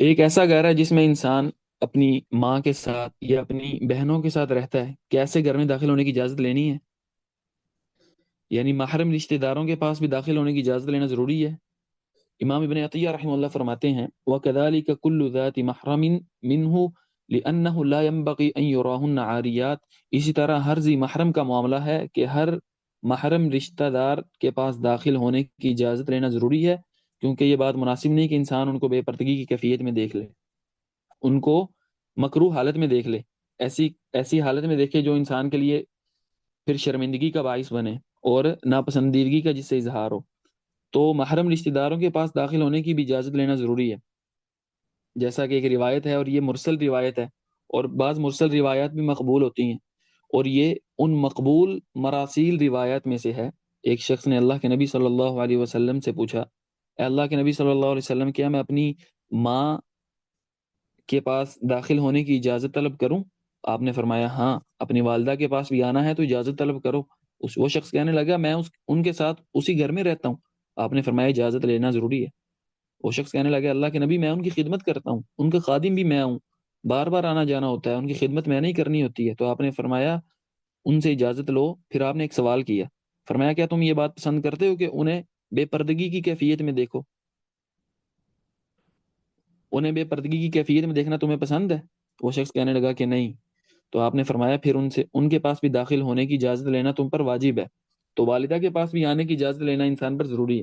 ایک ایسا گھر ہے جس میں انسان اپنی ماں کے ساتھ یا اپنی بہنوں کے ساتھ رہتا ہے، کیسے گھر میں داخل ہونے کی اجازت لینی ہے؟ یعنی محرم رشتہ داروں کے پاس بھی داخل ہونے کی اجازت لینا ضروری ہے۔ امام ابن عطیہ رحمہ اللہ فرماتے ہیں وَكَذَلِكَ كُلُّ ذَاتِ مَحْرَمٍ مِّنْهُ لِأَنَّهُ لَا يَنبَغِي أَن يُرَاهُنَّ عَارِيَاتٍ، اسی طرح ہر ذی محرم کا معاملہ ہے کہ ہر محرم رشتہ دار کے پاس داخل ہونے کی اجازت لینا ضروری ہے، کیونکہ یہ بات مناسب نہیں کہ انسان ان کو بے پردگی کی کیفیت میں دیکھ لے، ان کو مکروہ حالت میں دیکھ لے، ایسی ایسی حالت میں دیکھے جو انسان کے لیے پھر شرمندگی کا باعث بنے اور ناپسندیدگی کا جس سے اظہار ہو۔ تو محرم رشتہ داروں کے پاس داخل ہونے کی بھی اجازت لینا ضروری ہے، جیسا کہ ایک روایت ہے، اور یہ مرسل روایت ہے، اور بعض مرسل روایات بھی مقبول ہوتی ہیں، اور یہ ان مقبول مراسیل روایات میں سے ہے۔ ایک شخص نے اللہ کے نبی صلی اللہ علیہ وسلم سے پوچھا، اے اللہ کے نبی صلی اللہ علیہ وسلم، کیا میں اپنی ماں کے پاس داخل ہونے کی اجازت طلب کروں؟ آپ نے فرمایا ہاں، اپنی والدہ کے پاس بھی آنا ہے تو اجازت طلب کرو۔ وہ شخص کہنے لگا میں ان کے ساتھ اسی گھر میں رہتا ہوں۔ آپ نے فرمایا اجازت لینا ضروری ہے۔ وہ شخص کہنے لگا اللہ کے نبی، میں ان کی خدمت کرتا ہوں، ان کا خادم بھی میں ہوں، بار بار آنا جانا ہوتا ہے، ان کی خدمت میں نہیں کرنی ہوتی ہے۔ تو آپ نے فرمایا ان سے اجازت لو۔ پھر آپ نے ایک سوال کیا، فرمایا کیا تم یہ بات پسند کرتے ہو کہ انہیں بے پردگی کی کیفیت میں دیکھو؟ انہیں بے پردگی کی کیفیت میں دیکھنا تمہیں پسند ہے؟ وہ شخص کہنے لگا کہ نہیں۔ تو آپ نے فرمایا پھر ان کے پاس بھی داخل ہونے کی اجازت لینا تم پر واجب ہے۔ تو والدہ کے پاس بھی آنے کی اجازت لینا انسان پر ضروری ہے۔